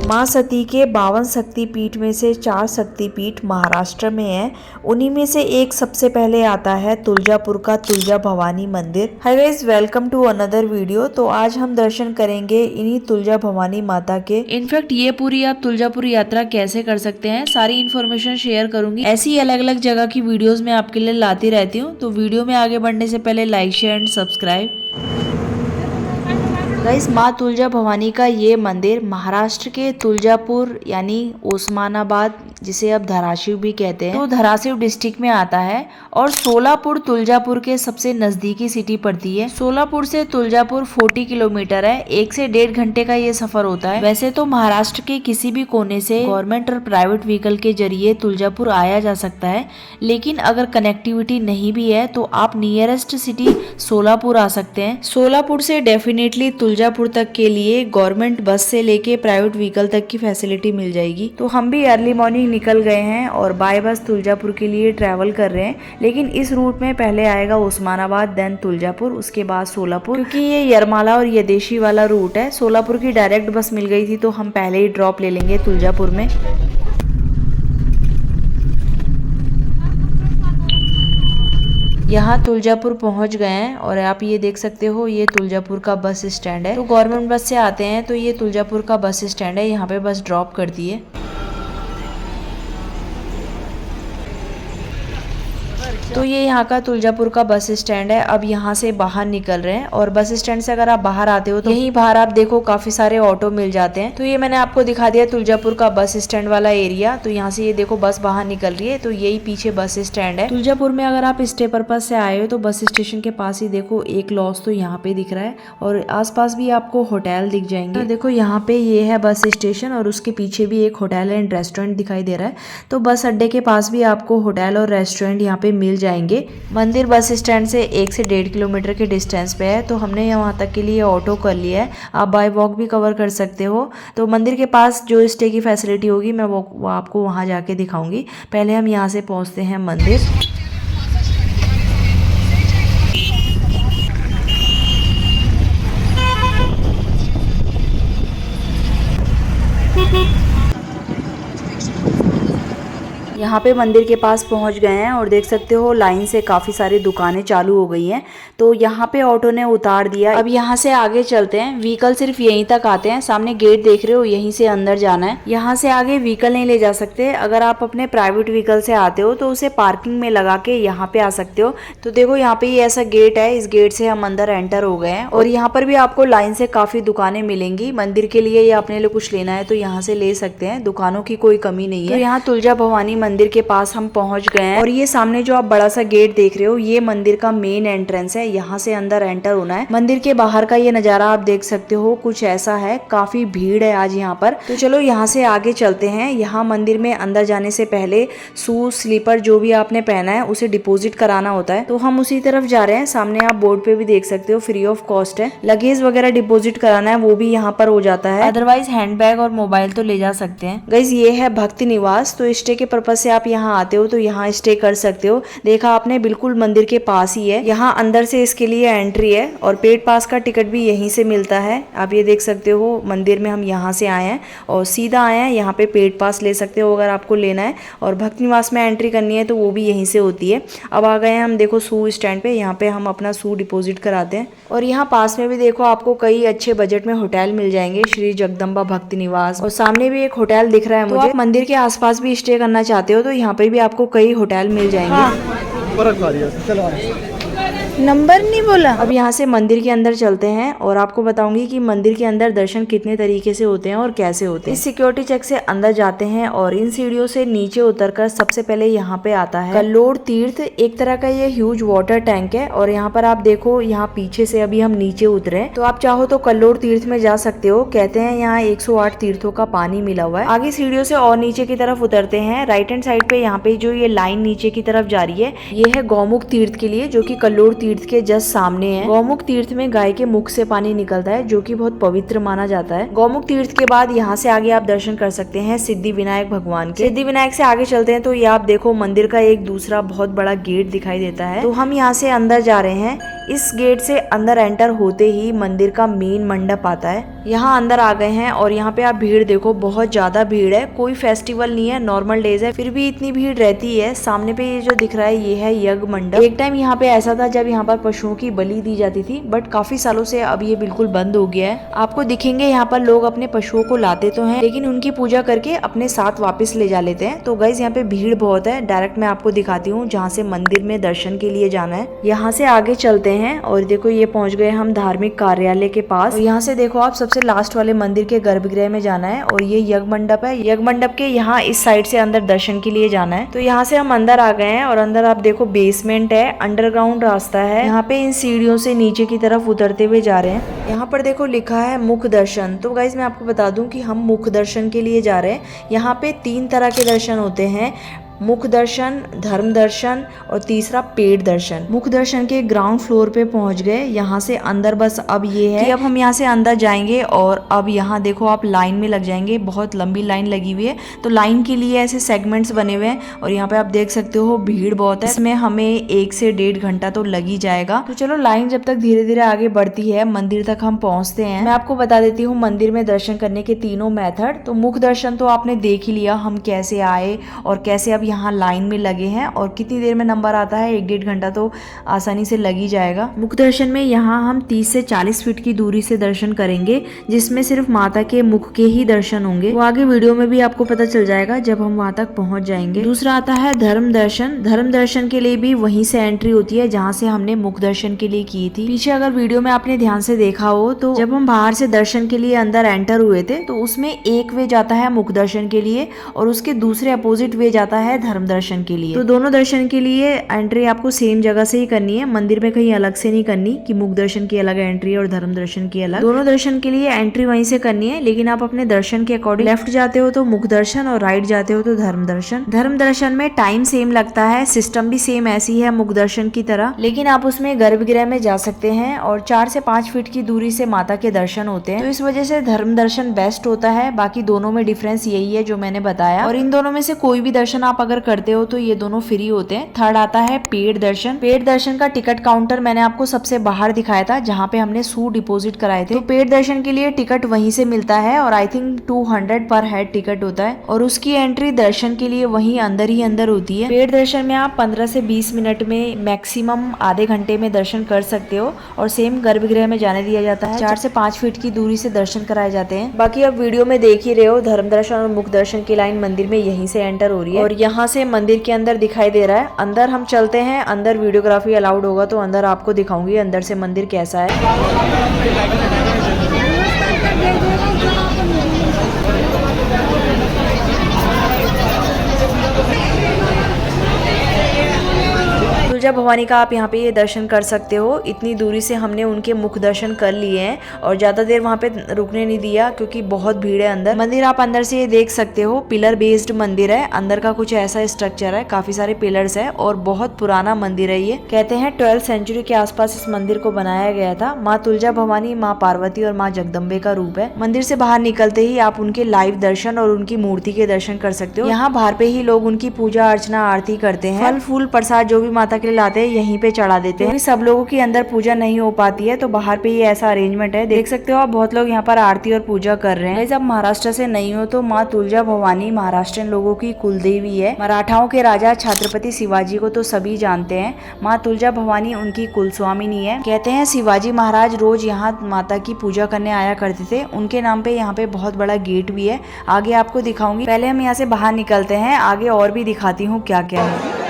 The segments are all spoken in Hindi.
माँ सती के 52 शक्तिपीठ में से 4 शक्तिपीठ महाराष्ट्र में है। उन्हीं में से एक सबसे पहले आता है तुलजापुर का तुलजा भवानी मंदिर। Hi guys, welcome to another video. तो आज हम दर्शन करेंगे इन्हीं तुलजा भवानी माता के। इनफैक्ट ये पूरी आप तुलजापुर यात्रा कैसे कर सकते हैं, सारी इन्फॉर्मेशन शेयर करूंगी। ऐसी अलग अलग जगह की वीडियोस मैं आपके लिए लाती रहती हूँ। तो वीडियो में आगे बढ़ने से पहले like, share and subscribe. Guys, माँ तुलजा भवानी का ये मंदिर महाराष्ट्र के तुलजापुर यानी ओस्मानाबाद, जिसे अब धाराशिव भी कहते हैं, तो धाराशिव डिस्ट्रिक्ट में आता है और सोलापुर तुलजापुर के सबसे नजदीकी सिटी पड़ती है। सोलापुर से तुलजापुर 40 किलोमीटर है। 1 से 1.5 घंटे का ये सफर होता है। वैसे तो महाराष्ट्र के किसी भी कोने से गवर्नमेंट और प्राइवेट व्हीकल के जरिए तुलजापुर आया जा सकता है, लेकिन अगर कनेक्टिविटी नहीं भी है तो आप नियरेस्ट सिटी सोलापुर आ सकते हैं। सोलापुर से डेफिनेटली तुलजापुर तक के लिए गवर्नमेंट बस से लेके प्राइवेट व्हीकल तक की फैसिलिटी मिल जाएगी। तो हम भी अर्ली मॉर्निंग निकल गए हैं और बाय बस तुलजापुर के लिए ट्रैवल कर रहे हैं। लेकिन इस रूट में पहले आएगा उस्मानाबाद, देन तुलजापुर, उसके बाद सोलापुर, क्योंकि ये यरमाला और यदेशी वाला रूट है। सोलापुर की डायरेक्ट बस मिल गई थी तो हम पहले ही ड्रॉप ले लेंगे तुलजापुर में। यहाँ तुलजापुर पहुँच गए हैं और आप ये देख सकते हो, ये तुलजापुर का बस स्टैंड है। तो गवर्नमेंट बस से आते हैं तो ये तुलजापुर का बस स्टैंड है, यहाँ पे बस ड्रॉप करती है। तो ये यहाँ का तुलजापुर का बस स्टैंड है। अब यहाँ से बाहर निकल रहे हैं और बस स्टैंड से अगर आप बाहर आते हो तो यहीं बाहर आप देखो काफी सारे ऑटो मिल जाते हैं। तो ये मैंने आपको दिखा दिया तुलजापुर का बस स्टैंड वाला एरिया। तो यहाँ से ये देखो बस बाहर निकल रही है, तो यही पीछे बस स्टैंड है। तुलजापुर में अगर आप स्टे पर्पज से आए हो तो बस स्टेशन के पास ही देखो एक लॉज तो यहाँ पे दिख रहा है और आसपास भी आपको होटल दिख जाएंगे। तो देखो यहाँ पे ये है बस स्टेशन और उसके पीछे भी एक होटल एंड रेस्टोरेंट दिखाई दे रहा है। तो बस अड्डे के पास भी आपको होटल और रेस्टोरेंट यहाँ पे मिल जाएंगे। मंदिर बस स्टैंड से 1 से 1.5 किलोमीटर के डिस्टेंस पे है। तो हमने यहाँ तक के लिए ऑटो कर लिया है। आप बाय वॉक भी कवर कर सकते हो। तो मंदिर के पास जो स्टे की फैसिलिटी होगी मैं वो आपको वहाँ जाके दिखाऊंगी। पहले हम यहाँ से पहुँचते हैं मंदिर। यहाँ पे मंदिर के पास पहुँच गए हैं और देख सकते हो लाइन से काफ़ी सारी दुकानें चालू हो गई हैं। तो यहाँ पे ऑटो ने उतार दिया। अब यहाँ से आगे चलते हैं। व्हीकल सिर्फ यहीं तक आते हैं। सामने गेट देख रहे हो, यहीं से अंदर जाना है। यहाँ से आगे व्हीकल नहीं ले जा सकते। अगर आप अपने प्राइवेट व्हीकल से आते हो तो उसे पार्किंग में लगा के यहाँ पे आ सकते हो। तो देखो यहाँ पे ये ऐसा गेट है, इस गेट से हम अंदर एंटर हो गए हैं और यहाँ पर भी आपको लाइन से काफ़ी दुकानें मिलेंगी। मंदिर के लिए या अपने लिए कुछ लेना है तो यहाँ से ले सकते हैं। दुकानों की कोई कमी नहीं है। तो यहाँ तुलजा भवानी मंदिर के पास हम पहुंच गए हैं और ये सामने जो आप बड़ा सा गेट देख रहे हो, ये मंदिर का मेन एंट्रेंस है। यहाँ से अंदर एंटर होना है। मंदिर के बाहर का ये नजारा आप देख सकते हो, कुछ ऐसा है। काफी भीड़ है आज यहाँ पर। तो चलो यहाँ से आगे चलते हैं। यहाँ मंदिर में अंदर जाने से पहले शूज, स्लीपर जो भी आपने पहना है उसे डिपोजिट कराना होता है। तो हम उसी तरफ जा रहे हैं। सामने आप बोर्ड पे भी देख सकते हो, फ्री ऑफ कॉस्ट है। लगेज वगैरह डिपोजिट कराना है वो भी यहाँ पर हो जाता है। अदरवाइज हैंडबैग और मोबाइल तो ले जा सकते हैं। गाइस, ये है भक्ति निवास। तो स्टे के पर्पज से आप यहाँ आते हो तो यहाँ स्टे कर सकते हो। देखा आपने, बिल्कुल मंदिर के पास ही है। यहाँ अंदर से इसके लिए एंट्री है और पेड पास का टिकट भी यहीं से मिलता है। आप ये देख सकते हो मंदिर में हम यहाँ से आए हैं और सीधा आए हैं। यहाँ पे पेड पास ले सकते हो अगर आपको लेना है, और भक्ति निवास में एंट्री करनी है तो वो भी यहीं से होती है। अब आ गए हैं हम देखो शू स्टैंड पे। यहाँ पे हम अपना शू डिपोजिट कराते हैं और यहाँ पास में भी देखो आपको कई अच्छे बजट में होटल मिल जाएंगे। श्री जगदम्बा भक्ति निवास, और सामने भी एक होटल दिख रहा है मुझे। आप मंदिर के आसपास भी स्टे करना चाहते हो तो यहाँ पे भी आपको कई होटल मिल जाएंगे। नंबर नहीं बोला। अब यहाँ से मंदिर के अंदर चलते हैं और आपको बताऊंगी कि मंदिर के अंदर दर्शन कितने तरीके से होते हैं और कैसे होते हैं। इस सिक्योरिटी चेक से अंदर जाते हैं और इन सीढ़ियों से नीचे उतरकर सबसे पहले यहाँ पे आता है कल्लोड तीर्थ। एक तरह का ये ह्यूज वाटर टैंक है और यहाँ पर आप देखो, यहाँ पीछे से अभी हम नीचे उतरे हैं। तो आप चाहो तो कल्लोड तीर्थ में जा सकते हो। कहते हैं यहाँ 108 तीर्थों का पानी मिला हुआ है। आगे सीढ़ियों से और नीचे की तरफ उतरते हैं। राइट हैंड साइड पे यहाँ पे जो ये लाइन नीचे की तरफ जा रही है, ये है गौमुख तीर्थ के लिए, जो की कल्लोड तीर्थ के जस्ट सामने है। गौमुख तीर्थ में गाय के मुख से पानी निकलता है, जो कि बहुत पवित्र माना जाता है। गौमुख तीर्थ के बाद यहाँ से आगे आप दर्शन कर सकते हैं सिद्धि विनायक भगवान के। सिद्धि विनायक से आगे चलते हैं तो ये आप देखो मंदिर का एक दूसरा बहुत बड़ा गेट दिखाई देता है। तो हम यहाँ से अंदर जा रहे हैं। इस गेट से अंदर एंटर होते ही मंदिर का मेन मंडप आता है। यहाँ अंदर आ गए हैं और यहाँ पे आप भीड़ देखो, बहुत ज्यादा भीड़ है। कोई फेस्टिवल नहीं है, नॉर्मल डेज है, फिर भी इतनी भीड़ रहती है। सामने पे ये जो दिख रहा है ये है यज्ञ मंडप। एक टाइम यहाँ पे ऐसा था जब यहाँ पर पशुओं की बलि दी जाती थी, बट काफी सालों से अब ये बिल्कुल बंद हो गया है। आपको दिखेंगे यहाँ पर लोग अपने पशुओं को लाते तो हैं, लेकिन उनकी पूजा करके अपने साथ वापस ले जा लेते हैं। तो गाइस यहाँ पे भीड़ बहुत है। डायरेक्ट मैं आपको दिखाती हूँ जहाँ से मंदिर में दर्शन के लिए जाना है। यहाँ से आगे चलते हैं और देखो ये पहुँच गए हम धार्मिक कार्यालय के पास। यहाँ से देखो आप सबसे लास्ट वाले मंदिर के गर्भगृह में जाना है और ये यज्ञ मंडप है। यज्ञ मंडप के यहाँ इस साइड से अंदर दर्शन के लिए जाना है। तो यहाँ से हम अंदर आ गए हैं और अंदर आप देखो बेसमेंट है, अंडरग्राउंड रास्ता है। यहाँ पे इन सीढ़ियों से नीचे की तरफ उतरते हुए जा रहे हैं। यहाँ पर देखो लिखा है मुख दर्शन। तो गाइज मैं आपको बता दूं कि हम मुख दर्शन के लिए जा रहे हैं। यहाँ पे 3 तरह के दर्शन होते हैं, मुख दर्शन, धर्म दर्शन और तीसरा पेट दर्शन। मुख दर्शन के ग्राउंड फ्लोर पे पहुंच गए। यहाँ से अंदर बस अब ये है कि अब हम यहाँ से अंदर जाएंगे और अब यहाँ देखो आप लाइन में लग जाएंगे। बहुत लंबी लाइन लगी हुई है, तो लाइन के लिए ऐसे सेगमेंट्स बने हुए हैं और यहाँ पे आप देख सकते हो भीड़ बहुत है। इसमें हमें 1 से 1.5 घंटा तो लग ही जाएगा। तो चलो लाइन जब तक धीरे धीरे आगे बढ़ती है, मंदिर तक हम पहुँचते हैं। मैं आपको बता देती हूँ मंदिर में दर्शन करने के तीनों मेथड। तो मुख दर्शन तो आपने देख ही लिया, हम कैसे आए और कैसे अब यहाँ लाइन में लगे हैं और कितनी देर में नंबर आता है। 1-1.5 घंटा तो आसानी से लग ही जाएगा। मुख दर्शन में यहाँ हम 30 से 40 फीट की दूरी से दर्शन करेंगे, जिसमें सिर्फ माता के मुख के ही दर्शन होंगे। वो आगे वीडियो में भी आपको पता चल जाएगा जब हम वहां तक पहुंच जाएंगे। दूसरा आता है धर्म दर्शन। धर्म दर्शन के लिए भी वहीं से एंट्री होती है जहाँ से हमने मुख दर्शन के लिए की थी। पीछे अगर वीडियो में आपने ध्यान से देखा हो तो जब हम बाहर से दर्शन के लिए अंदर एंटर हुए थे तो उसमें एक वे जाता है मुख दर्शन के लिए और उसके दूसरे अपोजिट वे जाता है धर्म दर्शन के लिए। तो दोनों दर्शन के लिए एंट्री आपको सेम जगह से ही करनी है, मंदिर में कहीं अलग से नहीं करनी कि मुख दर्शन की अलग एंट्री और धर्म दर्शन की अलग। दोनों दर्शन के लिए एंट्री वहीं से करनी है, लेकिन आप अपने दर्शन के अकॉर्डिंग लेफ्ट जाते हो तो मुख दर्शन और राइट जाते हो तो धर्म दर्शन। धर्म दर्शन में टाइम सेम लगता है, सिस्टम भी सेम ऐसी है मुख दर्शन की तरह, लेकिन आप उसमें गर्भगृह में जा सकते हैं और 4 से 5 फीट की दूरी से माता के दर्शन होते हैं। तो इस वजह से धर्म दर्शन बेस्ट होता है। बाकी दोनों में डिफरेंस यही है जो मैंने बताया, और इन दोनों में से कोई भी दर्शन आप अगर करते हो तो ये दोनों फ्री होते हैं। थर्ड आता है पेड दर्शन। पेड दर्शन का टिकट काउंटर मैंने आपको सबसे बाहर दिखाया था जहाँ पे हमने सू डिपॉजिट कराए थे। तो पेड दर्शन के लिए टिकट वहीं से मिलता है और आई थिंक 200 पर हेड टिकट होता है और उसकी एंट्री दर्शन के लिए वहीं अंदर ही अंदर होती है। पेड दर्शन में आप 15 से 20 मिनट में मैक्सिमम आधे घंटे में दर्शन कर सकते हो और सेम गर्भगृह में जाने दिया जाता है। 4 से 5 फीट की दूरी से दर्शन कराए जाते हैं। बाकी अब वीडियो में देख ही रहे हो, धर्म दर्शन और मुख दर्शन की लाइन मंदिर में यहीं से एंटर हो रही है और यहाँ से मंदिर के अंदर दिखाई दे रहा है। अंदर हम चलते हैं, अंदर वीडियोग्राफी अलाउड होगा तो अंदर आपको दिखाऊंगी अंदर से मंदिर कैसा है। तुलजा भवानी का आप यहाँ पे ये दर्शन कर सकते हो। इतनी दूरी से हमने उनके मुख दर्शन कर लिए हैं और ज्यादा देर वहाँ पे रुकने नहीं दिया क्योंकि बहुत भीड़ है अंदर। मंदिर आप अंदर से ये देख सकते हो, पिलर बेस्ड मंदिर है। अंदर का कुछ ऐसा स्ट्रक्चर है, काफी सारे पिलर्स है और बहुत पुराना मंदिर है। ये कहते हैं 12th सेंचुरी के आसपास इस मंदिर को बनाया गया था। माँ तुलजा भवानी, माँ पार्वती और माँ जगदम्बे का रूप है। मंदिर से बाहर निकलते ही आप उनके लाइव दर्शन और उनकी मूर्ति के दर्शन कर सकते हो। यहाँ बाहर पे ही लोग उनकी पूजा अर्चना आरती करते हैं। फल फूल प्रसाद जो भी माता के लिए लाते हैं यहीं पे चढ़ा देते हैं। सब लोगों की अंदर पूजा नहीं हो पाती है तो बाहर पे ये ऐसा अरेंजमेंट है। देख सकते हो आप, बहुत लोग यहाँ पर आरती और पूजा कर रहे हैं। जब महाराष्ट्र से नहीं हो तो माँ तुलजा भवानी महाराष्ट्रियन लोगों की कुलदेवी है। मराठाओं के राजा छत्रपति शिवाजी को तो सभी जानते हैं। माँ तुलजा भवानी उनकी कुलस्वामिनी है। कहते हैं शिवाजी महाराज रोज यहाँ माता की पूजा करने आया करते थे। उनके नाम पे यहाँ पे बहुत बड़ा गेट भी है, आगे आपको दिखाऊंगी। पहले हम यहाँ से बाहर निकलते हैं, आगे और भी दिखाती हूँ क्या क्या है।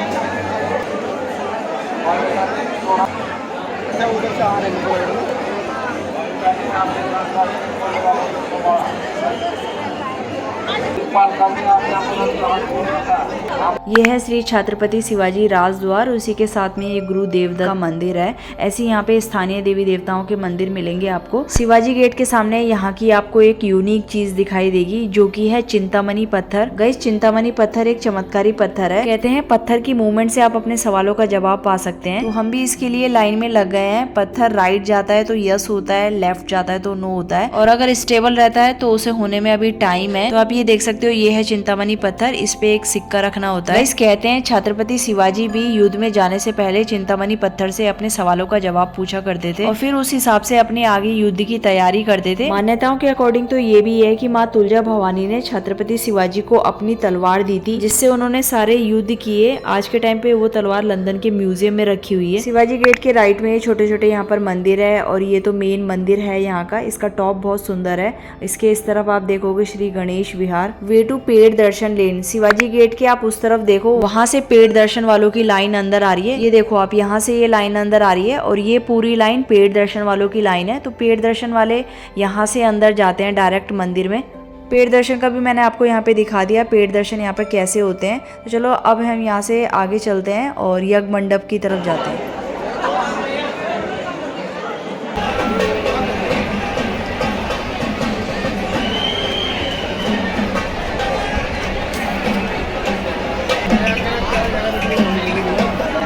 ये है श्री छत्रपति शिवाजी राजद्वार, उसी के साथ में ये गुरु देवदत्त का मंदिर है। ऐसे यहाँ पे स्थानीय देवी देवताओं के मंदिर मिलेंगे आपको। शिवाजी गेट के सामने यहाँ की आपको एक यूनिक चीज दिखाई देगी जो कि है चिंतामणि पत्थर। गाइस, चिंतामणि पत्थर एक चमत्कारी पत्थर है। कहते हैं पत्थर की मूवमेंट से आप अपने सवालों का जवाब पा सकते हैं। तो हम भी इसके लिए लाइन में लग गए हैं। पत्थर राइट जाता है तो यस होता है, लेफ्ट जाता है तो नो होता है, और अगर स्टेबल रहता है तो उसे होने में अभी टाइम है। तो आप ये देख सकते हो ये है चिंतामणि पत्थर, इस पे एक सिक्का रखना होता है। इस कहते हैं छत्रपति शिवाजी भी युद्ध में जाने से पहले चिंतामणि पत्थर से अपने सवालों का जवाब पूछा करते थे और फिर उस हिसाब से अपने आगे युद्ध की तैयारी करते थे। मान्यताओं के अकॉर्डिंग तो ये भी है कि माँ तुलजा भवानी ने छत्रपति शिवाजी को अपनी तलवार दी थी, जिससे उन्होंने सारे युद्ध किए। आज के टाइम पे वो तलवार लंदन के म्यूजियम में रखी हुई है। शिवाजी गेट के राइट में छोटे छोटे यहाँ पर मंदिर है और ये तो मेन मंदिर है यहाँ का। इसका टॉप बहुत सुंदर है। इसके इस तरफ आप देखोगे श्री गणेश विहार। वे टू पेड़ दर्शन लेन, शिवाजी गेट के आप उस तरफ देखो, वहां से पेड़ दर्शन वालों की लाइन अंदर आ रही है। ये देखो आप, यहाँ से ये लाइन अंदर आ रही है और ये पूरी लाइन पेड़ दर्शन वालों की लाइन है। तो पेड़ दर्शन वाले यहाँ से अंदर जाते हैं डायरेक्ट मंदिर में। पेड़ दर्शन का भी मैंने आपको यहाँ पे दिखा दिया, पेड़ दर्शन यहाँ पे कैसे होते हैं। तो चलो अब हम यहाँ से आगे चलते हैं और यज्ञ मंडप की तरफ जाते हैं।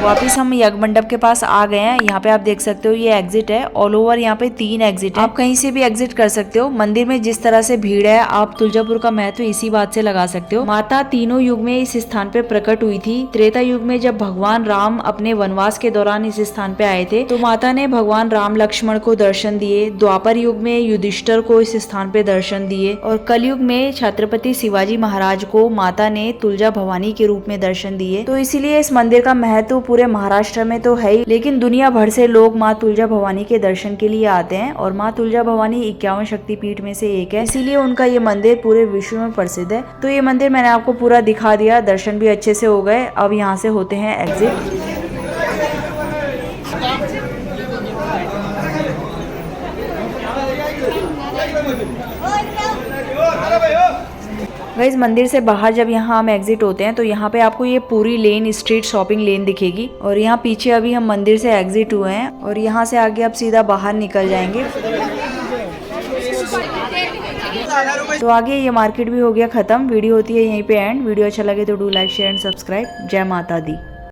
वापिस हम यज्ञ मंडप के पास आ गए हैं। यहाँ पे आप देख सकते हो ये एग्जिट है। ऑल ओवर यहाँ पे 3 एग्जिट है, आप कहीं से भी एग्जिट कर सकते हो। मंदिर में जिस तरह से भीड़ है, आप तुलजापुर का महत्व इसी बात से लगा सकते हो। माता तीनों युग में इस स्थान पे प्रकट हुई थी। त्रेता युग में जब भगवान राम अपने वनवास के दौरान इस स्थान पे आए थे तो माता ने भगवान राम लक्ष्मण को दर्शन दिए। द्वापर युग में युधिष्ठिर को इस स्थान पे दर्शन दिए और कलयुग में छत्रपति शिवाजी महाराज को माता ने तुलजा भवानी के रूप में दर्शन दिए। तो इसीलिए इस मंदिर का महत्व पूरे महाराष्ट्र में तो है ही, लेकिन दुनिया भर से लोग माँ तुलजा भवानी के दर्शन के लिए आते हैं। और माँ तुलजा भवानी 51 शक्तिपीठ में से एक है, इसीलिए उनका ये मंदिर पूरे विश्व में प्रसिद्ध है। तो ये मंदिर मैंने आपको पूरा दिखा दिया, दर्शन भी अच्छे से हो गए। अब यहाँ से होते हैं एग्जिट। गाइस मंदिर से बाहर जब यहाँ हम एग्जिट होते हैं तो यहाँ पे आपको ये पूरी लेन स्ट्रीट शॉपिंग लेन दिखेगी। और यहाँ पीछे अभी हम मंदिर से एग्जिट हुए हैं और यहाँ से आगे आप सीधा बाहर निकल जाएंगे। तो आगे ये मार्केट भी हो गया खत्म। वीडियो होती है यहीं पे एंड। वीडियो अच्छा लगे तो do like share and subscribe. जय माता दी।